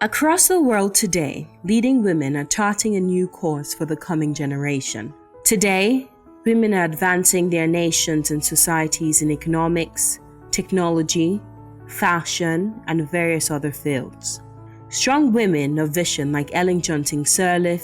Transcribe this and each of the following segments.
Across the world today, leading women are charting a new course for the coming generation. Today, women are advancing their nations and societies in economics, technology, fashion, and various other fields. Strong women of vision like Ellen Johnson Sirleaf,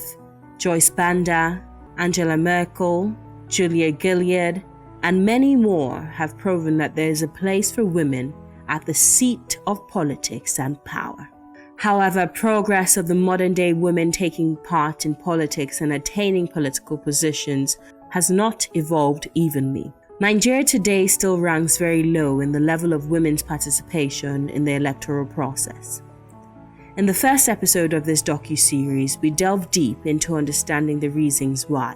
Joyce Banda, Angela Merkel, Julia Gillard, and many more have proven that there is a place for women at the seat of politics and power. However, progress of the modern-day women taking part in politics and attaining political positions has not evolved evenly. Nigeria today still ranks very low in the level of women's participation in the electoral process. In the first episode of this docu-series, we delve deep into understanding the reasons why.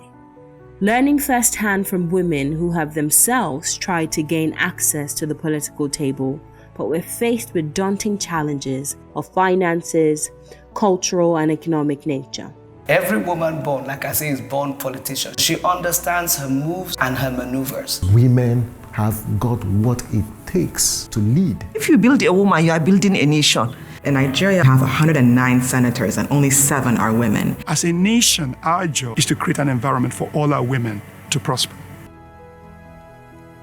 Learning firsthand from women who have themselves tried to gain access to the political table, but were faced with daunting challenges of finances, cultural and economic nature. Every woman born, like I say, is born politician. She understands her moves and her maneuvers. Women have got what it takes to lead. If you build a woman, you are building a nation. In Nigeria, we have 109 senators and only 7 are women. As a nation, our job is to create an environment for all our women to prosper.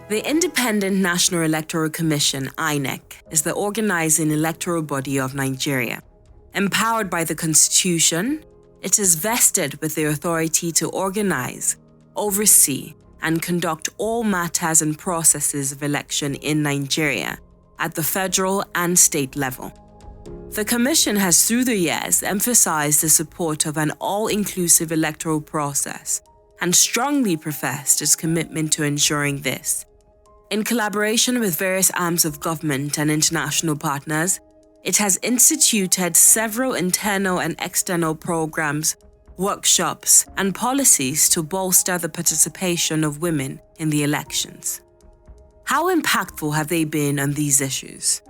The Independent National Electoral Commission, INEC, is the organizing electoral body of Nigeria. Empowered by the Constitution, it is vested with the authority to organize, oversee, and conduct all matters and processes of election in Nigeria at the federal and state level. The Commission has through the years emphasized the support of an all-inclusive electoral process and strongly professed its commitment to ensuring this. In collaboration with various arms of government and international partners, it has instituted several internal and external programs, workshops, and policies to bolster the participation of women in the elections. How impactful have they been on these issues?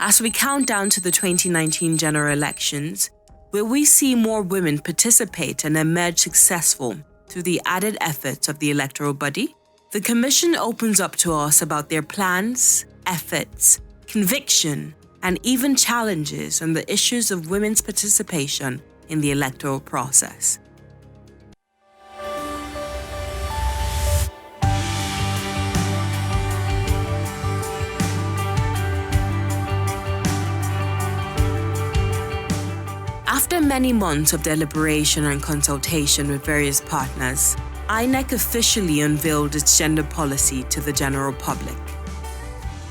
As we count down to the 2019 general elections, will we see more women participate and emerge successful through the added efforts of the electoral body? The Commission opens up to us about their plans, efforts, conviction, and even challenges on the issues of women's participation in the electoral process. After many months of deliberation and consultation with various partners, INEC officially unveiled its gender policy to the general public.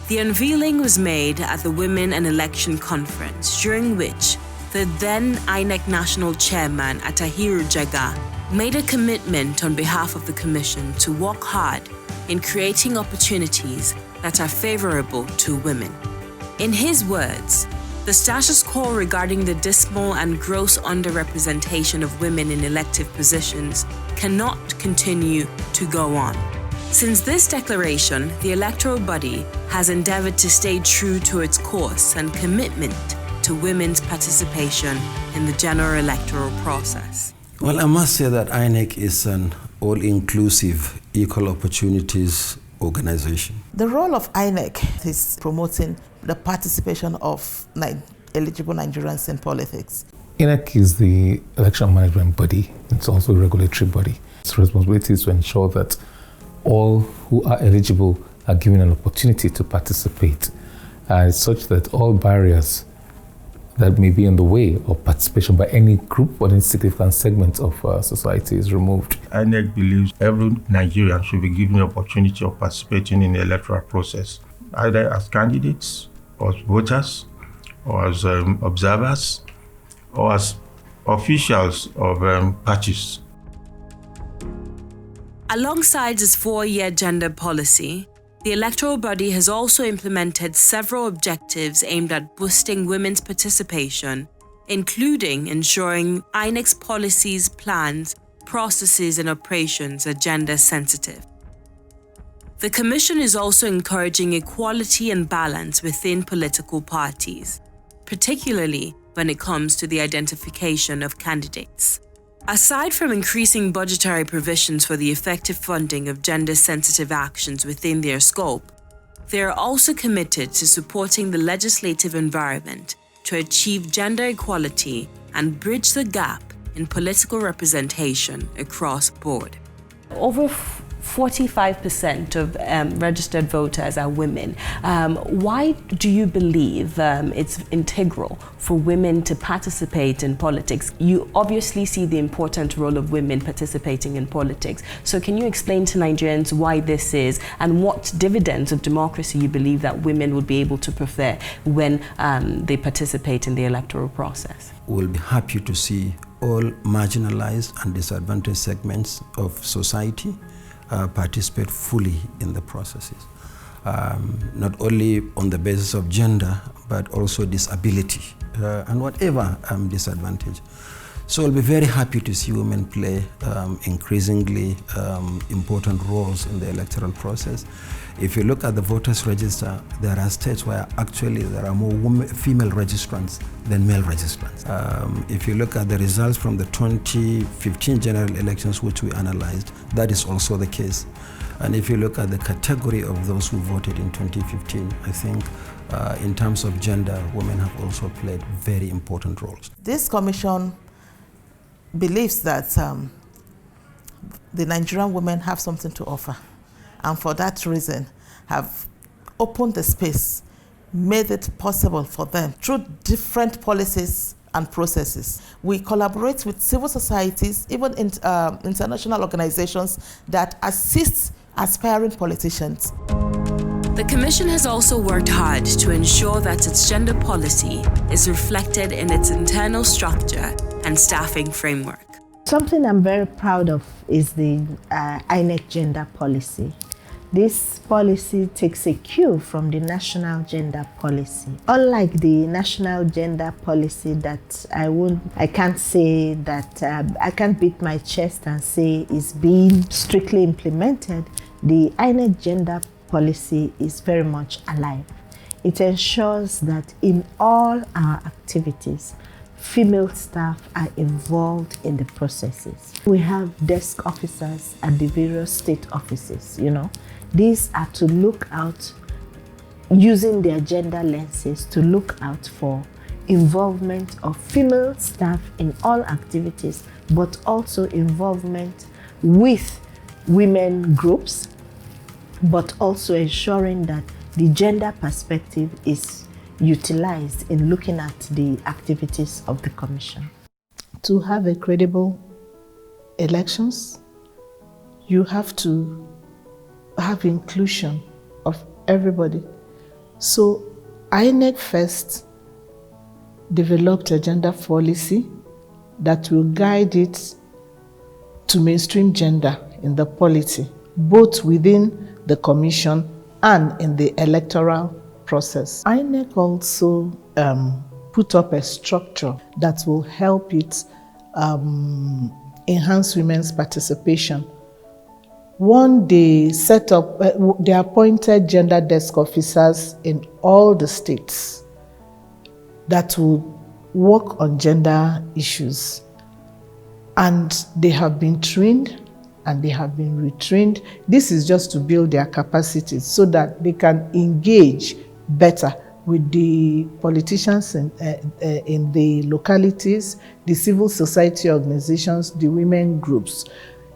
The unveiling was made at the Women and Election Conference, during which the then INEC National Chairman Atahiru Jega made a commitment on behalf of the Commission to work hard in creating opportunities that are favorable to women. In his words, the status quo regarding the dismal and gross underrepresentation of women in elective positions cannot continue to go on. Since this declaration, the electoral body has endeavored to stay true to its course and commitment to women's participation in the general electoral process. Well, I must say that INEC is an all-inclusive equal opportunities organization. The role of INEC is promoting the participation of eligible Nigerians in politics. INEC is the election management body. It's also a regulatory body. Its responsibility is to ensure that all who are eligible are given an opportunity to participate, and it's such that all barriers that may be in the way of participation by any group or any significant segment of society is removed. INEC believes every Nigerian should be given the opportunity of participating in the electoral process, either as candidates, or as voters, or as observers, or as officials of parties. Alongside its 4-year gender policy, the electoral body has also implemented several objectives aimed at boosting women's participation, including ensuring INEC's policies, plans, processes, and operations are gender sensitive. The Commission is also encouraging equality and balance within political parties, particularly when it comes to the identification of candidates. Aside from increasing budgetary provisions for the effective funding of gender-sensitive actions within their scope, they are also committed to supporting the legislative environment to achieve gender equality and bridge the gap in political representation across board. Over 45% of registered voters are women. Why do you believe it's integral for women to participate in politics? You obviously see the important role of women participating in politics. So can you explain to Nigerians why this is and what dividends of democracy you believe that women would be able to prefer when they participate in the electoral process? We'll be happy to see all marginalized and disadvantaged segments of society participate fully in the processes, not only on the basis of gender, but also disability and whatever disadvantage. So I'll be very happy to see women play increasingly important roles in the electoral process. If you look at the voters register, there are states where actually there are more female registrants than male registrants. If you look at the results from the 2015 general elections, which we analyzed, that is also the case. And if you look at the category of those who voted in 2015, I think in terms of gender, women have also played very important roles. This commission believes that the Nigerian women have something to offer, and for that reason have opened the space, made it possible for them through different policies and processes. We collaborate with civil societies, even international organizations that assist aspiring politicians. The Commission has also worked hard to ensure that its gender policy is reflected in its internal structure and staffing framework. Something I'm very proud of is the INEC gender policy. This policy takes a cue from the national gender policy. Unlike the national gender policy that I can't say that, I can't beat my chest and say is being strictly implemented, the INEC gender policy is very much alive. It ensures that in all our activities, female staff are involved in the processes. We have desk officers at the various state offices, These are to look out, using their gender lenses, to look out for involvement of female staff in all activities, but also involvement with women groups, but also ensuring that the gender perspective is utilized in looking at the activities of the Commission. To have a credible elections, you have to have inclusion of everybody. So INEC first developed a gender policy that will guide it to mainstream gender in the polity, both within the Commission and in the electoral process. INEC also put up a structure that will help it enhance women's participation. One, they set up, they appointed gender desk officers in all the states that will work on gender issues. And they have been trained and they have been retrained. This is just to build their capacities so that they can engage better with the politicians in the localities, the civil society organizations, the women groups.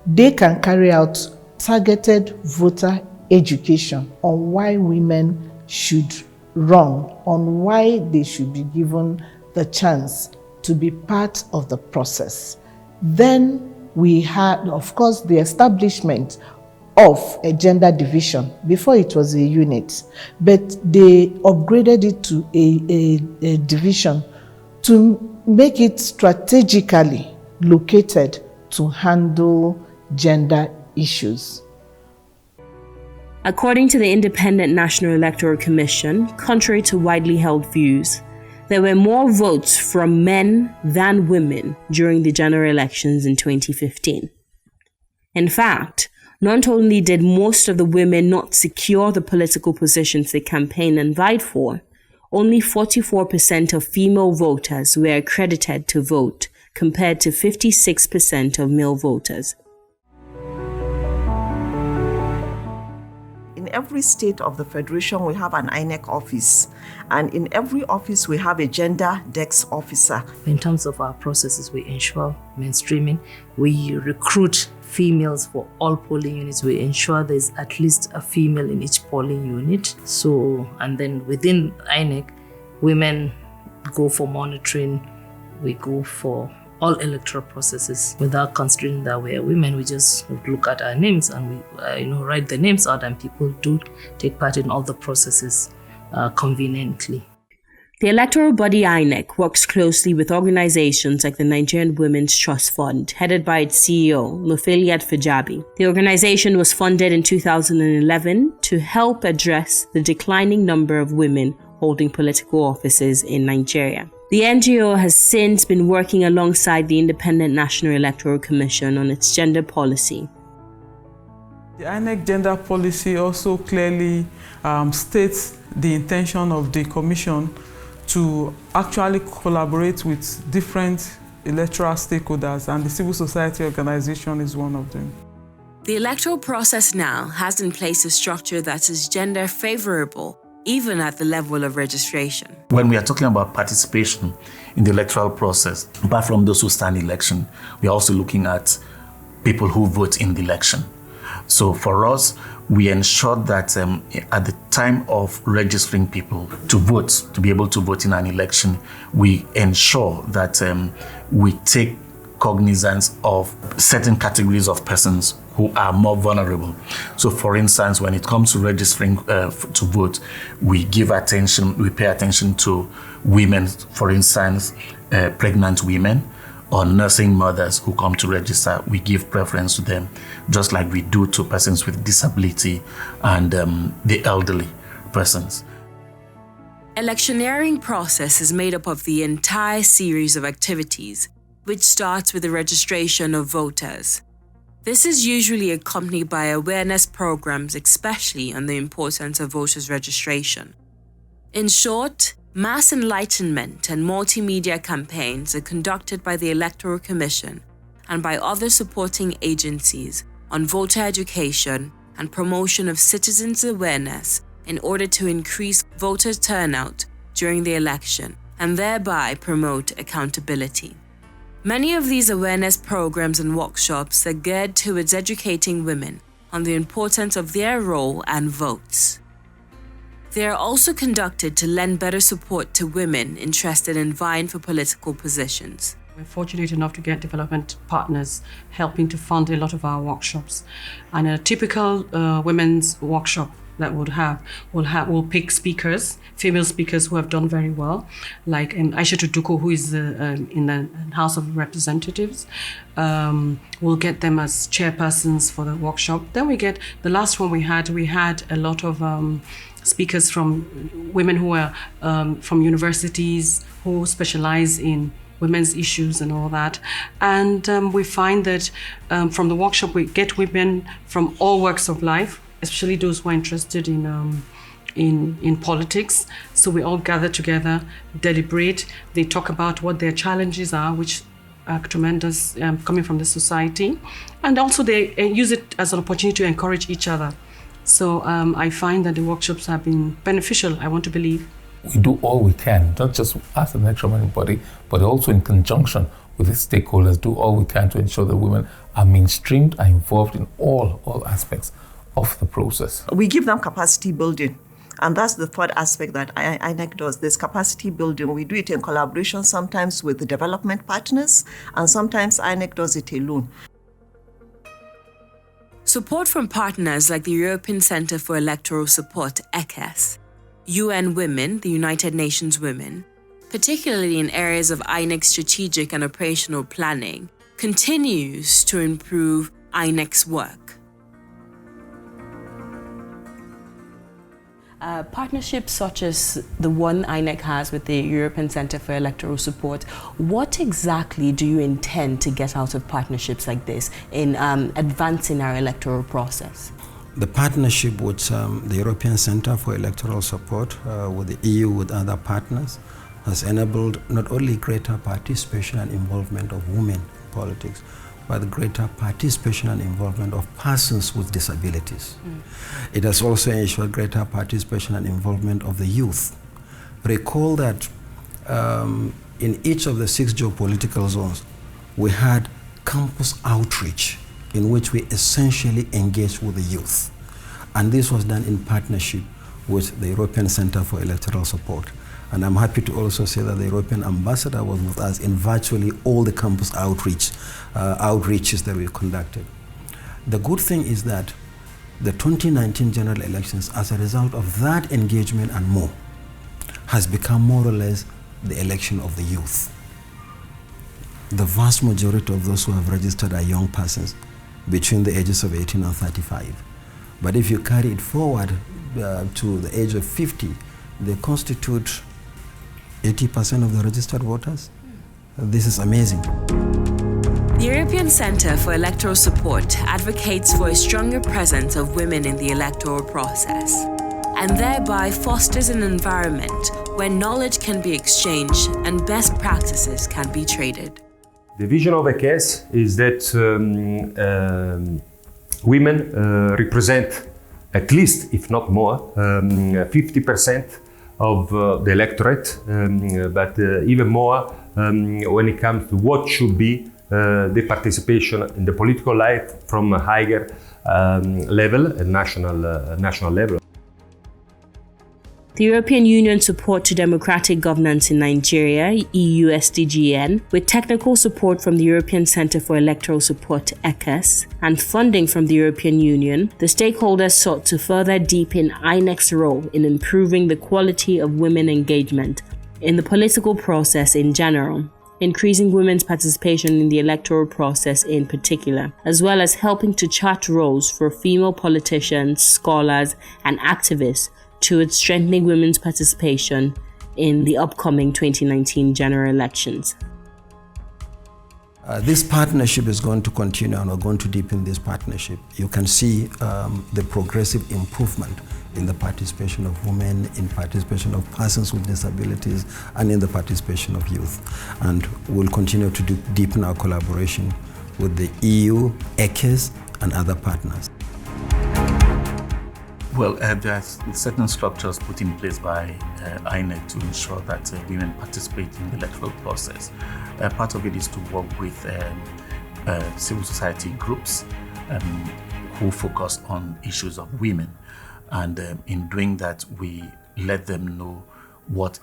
They can carry out targeted voter education on why women should run, on why they should be given the chance to be part of the process. Then we had, of course, the establishment of a gender division. Before it was a unit, but they upgraded it to a division to make it strategically located to handle gender issues. According to the Independent National Electoral Commission, contrary to widely held views, there were more votes from men than women during the general elections in 2015. In fact, not only did most of the women not secure the political positions they campaigned and vied for, only 44% of female voters were accredited to vote, compared to 56% of male voters. In every state of the Federation, we have an INEC office. And in every office, we have a gender desk officer. In terms of our processes, we ensure mainstreaming. We recruit females for all polling units. We ensure there's at least a female in each polling unit. So, and then within INEC, women go for monitoring. We go for all electoral processes without considering that we are women. We just look at our names and we write the names out, and people do take part in all the processes conveniently. The electoral body INEC works closely with organizations like the Nigerian Women's Trust Fund, headed by its CEO, Mufiliat Fajabi. The organization was funded in 2011 to help address the declining number of women holding political offices in Nigeria. The NGO has since been working alongside the Independent National Electoral Commission on its gender policy. The INEC gender policy also clearly states the intention of the Commission to actually collaborate with different electoral stakeholders, and the civil society organization is one of them. The electoral process now has in place a structure that is gender favorable, even at the level of registration. When we are talking about participation in the electoral process, apart from those who stand election, we are also looking at people who vote in the election. So for us, we ensure that at the time of registering people to vote, to be able to vote in an election, we ensure that we take cognizance of certain categories of persons who are more vulnerable. So for instance, when it comes to registering to vote, we pay attention to women, for instance, pregnant women, or nursing mothers who come to register. We give preference to them, just like we do to persons with disability and the elderly persons. Electioneering process is made up of the entire series of activities, which starts with the registration of voters. This is usually accompanied by awareness programs, especially on the importance of voters' registration. In short, mass enlightenment and multimedia campaigns are conducted by the Electoral Commission and by other supporting agencies on voter education and promotion of citizens' awareness in order to increase voter turnout during the election and thereby promote accountability. Many of these awareness programs and workshops are geared towards educating women on the importance of their role and votes. They are also conducted to lend better support to women interested in vying for political positions. We're fortunate enough to get development partners helping to fund a lot of our workshops. And a typical women's workshop that we'll pick speakers, female speakers who have done very well, like Aisha Tuduko, who is in the House of Representatives. We'll get them as chairpersons for the workshop. Then the last one we had a lot of speakers from women who are from universities who specialize in women's issues and all that. And we find that from the workshop, we get women from all walks of life, especially those who are interested in politics. So we all gather together, deliberate. They talk about what their challenges are, which are tremendous coming from the society. And also they use it as an opportunity to encourage each other. So I find that the workshops have been beneficial, I want to believe. We do all we can, not just as an electoral monitoring body, but also in conjunction with the stakeholders, do all we can to ensure that women are mainstreamed, are involved in all aspects of the process. We give them capacity building. And that's the third aspect that INEC does. This capacity building, we do it in collaboration sometimes with the development partners, and sometimes INEC does it alone. Support from partners like the European Centre for Electoral Support, ECES, UN Women, the United Nations Women, particularly in areas of INEC strategic and operational planning, continues to improve INEC's work. Partnerships such as the one INEC has with the European Centre for Electoral Support, what exactly do you intend to get out of partnerships like this in advancing our electoral process? The partnership with the European Centre for Electoral Support, with the EU, with other partners, has enabled not only greater participation and involvement of women in politics, but greater participation and involvement of persons with disabilities. It has also ensured greater participation and involvement of the youth. Recall that in each of the 6 geopolitical zones, we had campus outreach in which we essentially engaged with the youth. And this was done in partnership with the European Center for Electoral Support. And I'm happy to also say that the European ambassador was with us in virtually all the campus outreaches that we conducted. The good thing is that the 2019 general elections, as a result of that engagement and more, has become more or less the election of the youth. The vast majority of those who have registered are young persons between the ages of 18 and 35. But if you carry it forward to the age of 50, they constitute 80% of the registered voters. This is amazing. The European Centre for Electoral Support advocates for a stronger presence of women in the electoral process, and thereby fosters an environment where knowledge can be exchanged and best practices can be traded. The vision of ECS is that women represent at least, if not more, 50% of the electorate, but even more when it comes to what should be the participation in the political life from a higher level, a national level. The European Union Support to Democratic Governance in Nigeria, EU SDGN, with technical support from the European Centre for Electoral Support, ECAS, and funding from the European Union, the stakeholders sought to further deepen INEC's role in improving the quality of women engagement in the political process in general, increasing women's participation in the electoral process in particular, as well as helping to chart roles for female politicians, scholars, and activists towards strengthening women's participation in the upcoming 2019 general elections. This partnership is going to continue, and we're going to deepen this partnership. You can see the progressive improvement in the participation of women, in participation of persons with disabilities, and in the participation of youth. And we'll continue to deepen our collaboration with the EU, ECAS, and other partners. Well, there are certain structures put in place by INEC to ensure that women participate in the electoral process. Part of it is to work with civil society groups who focus on issues of women. And in doing that, we let them know what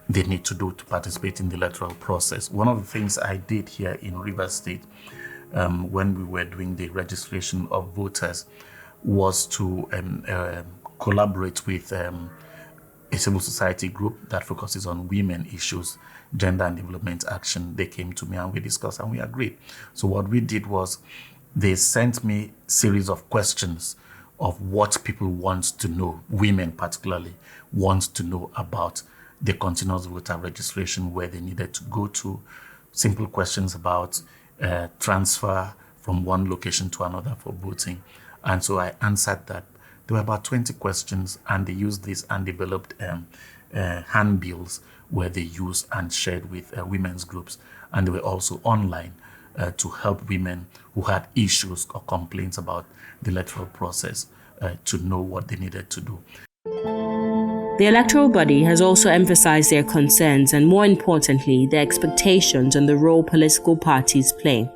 they need to do to participate in the electoral process. One of the things I did here in Rivers State when we were doing the registration of voters was to collaborate with a civil society group that focuses on women issues, gender and development action. They came to me and we discussed and we agreed. So what we did was they sent me a series of questions of what people want to know, women particularly, want to know about the continuous voter registration, where they needed to go to, simple questions about transfer from one location to another for voting. And so I answered that. There were about 20 questions, and they used this and developed handbills where they used and shared with women's groups. And they were also online to help women who had issues or complaints about the electoral process to know what they needed to do. The electoral body has also emphasized their concerns and, more importantly, their expectations on the role political parties play.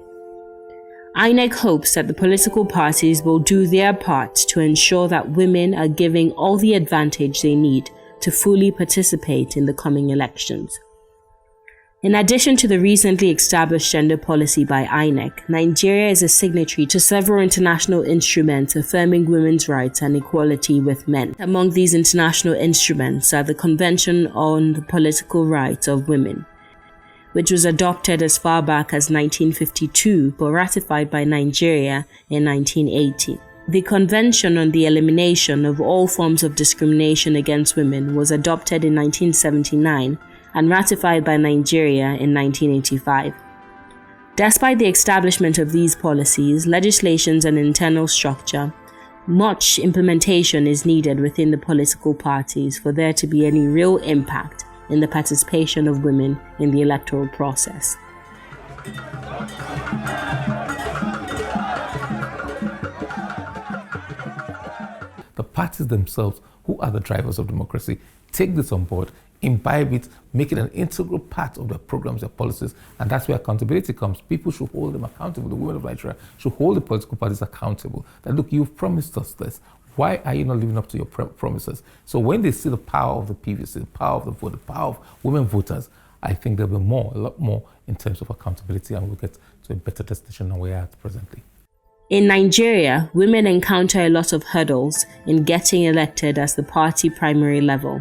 INEC hopes that the political parties will do their part to ensure that women are given all the advantage they need to fully participate in the coming elections. In addition to the recently established gender policy by INEC, Nigeria is a signatory to several international instruments affirming women's rights and equality with men. Among these international instruments are the Convention on the Political Rights of Women, which was adopted as far back as 1952 but ratified by Nigeria in 1980. The Convention on the Elimination of All Forms of Discrimination Against Women was adopted in 1979 and ratified by Nigeria in 1985. Despite the establishment of these policies, legislations and internal structure, much implementation is needed within the political parties for there to be any real impact in the participation of women in the electoral process. parties themselves, who are the drivers of democracy, take this on board, imbibe it, make it an integral part of their programs, their policies, and that's where accountability comes. People should hold them accountable. The women of Nigeria should hold the political parties accountable. That, look, you've promised us this. Why are you not living up to your promises? So when they see the power of the PVC, the power of the vote, the power of women voters, I think there'll be a lot more in terms of accountability, and we'll get to a better destination than we're at presently. In Nigeria, women encounter a lot of hurdles in getting elected as the party primary level.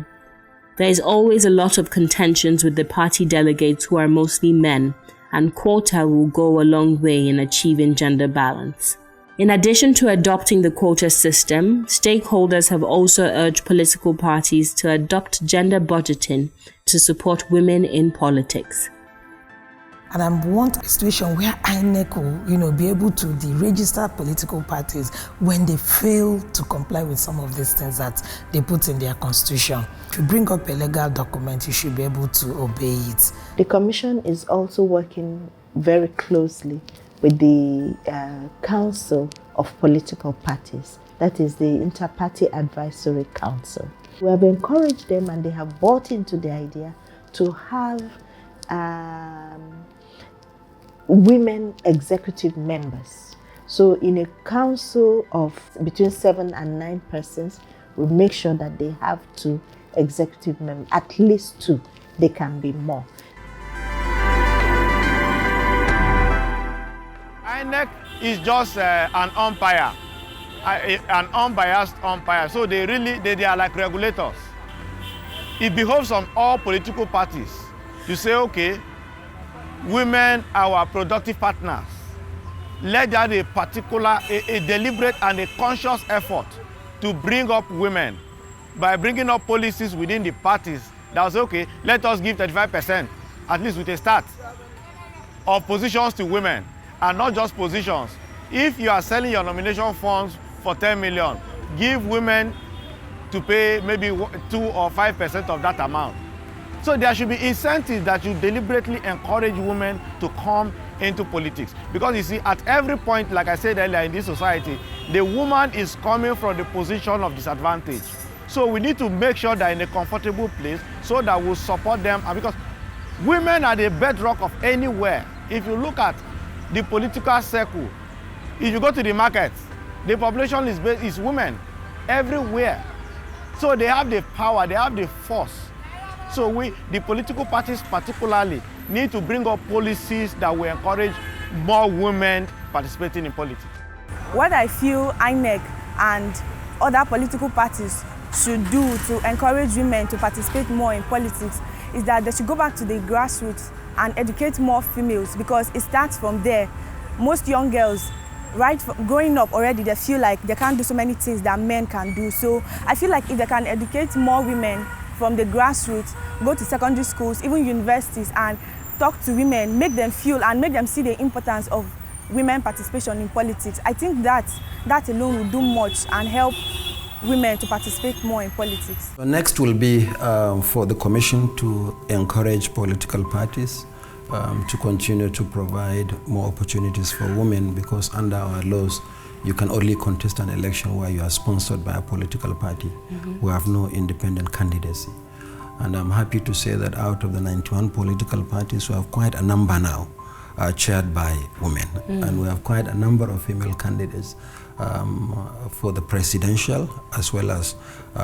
There is always a lot of contentions with the party delegates who are mostly men, and quota will go a long way in achieving gender balance. In addition to adopting the quota system, stakeholders have also urged political parties to adopt gender budgeting to support women in politics. And I want a situation where INEC will, be able to deregister political parties when they fail to comply with some of these things that they put in their constitution. If you bring up a legal document, you should be able to obey it. The Commission is also working very closely with the Council of Political Parties, that is the Inter-Party Advisory Council. We have encouraged them, and they have bought into the idea to have women executive members. So in a council of between 7 and 9 persons, we make sure that they have 2 executive members, at least 2. They can be more. INEC is just an umpire, an unbiased umpire. So they are like regulators. It behoves on all political parties to say, okay, women are our productive partners. Let there be a deliberate and a conscious effort to bring up women by bringing up policies within the parties that was okay, let us give 35%, at least with a start, of positions to women, and not just positions. If you are selling your nomination funds for 10 million, give women to pay maybe 2 or 5% of that amount. So there should be incentives that you deliberately encourage women to come into politics. Because you see, at every point, like I said earlier, in this society, the woman is coming from the position of disadvantage. So we need to make sure they're in a comfortable place so that we'll support them. And because women are the bedrock of anywhere. If you look at the political circle, if you go to the market, the population is women everywhere. So they have the power, they have the force. So the political parties particularly, need to bring up policies that will encourage more women participating in politics. What I feel INEC and other political parties should do to encourage women to participate more in politics is that they should go back to the grassroots and educate more females, because it starts from there. Most young girls, growing up already, they feel like they can't do so many things that men can do. So I feel like if they can educate more women from the grassroots, go to secondary schools, even universities, and talk to women, make them feel and make them see the importance of women participation in politics, I think that alone will do much and help women to participate more in politics. So next will be for the Commission to encourage political parties to continue to provide more opportunities for women, because under our laws, you can only contest an election where you are sponsored by a political party who have no independent candidacy. And I'm happy to say that out of the 91 political parties, we have quite a number now chaired by women. And we have quite a number of female candidates for the presidential as well as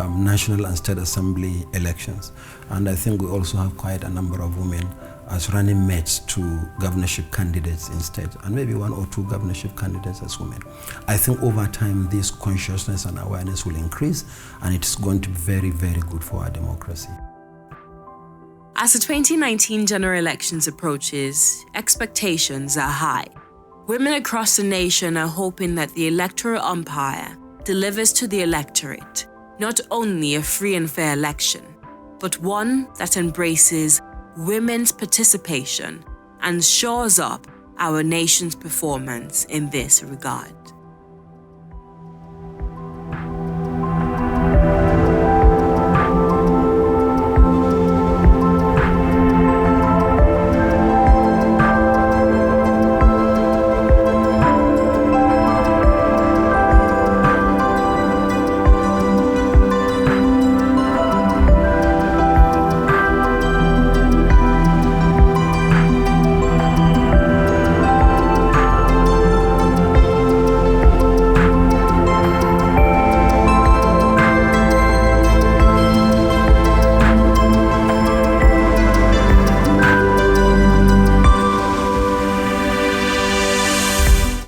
national and state assembly elections. And I think we also have quite a number of women as running mates to governorship candidates in state, and maybe 1 or 2 governorship candidates as women. I think over time this consciousness and awareness will increase, and it's going to be very, very good for our democracy. As the 2019 general elections approaches, expectations are high. Women across the nation are hoping that the electoral umpire delivers to the electorate not only a free and fair election, but one that embraces women's participation and shores up our nation's performance in this regard.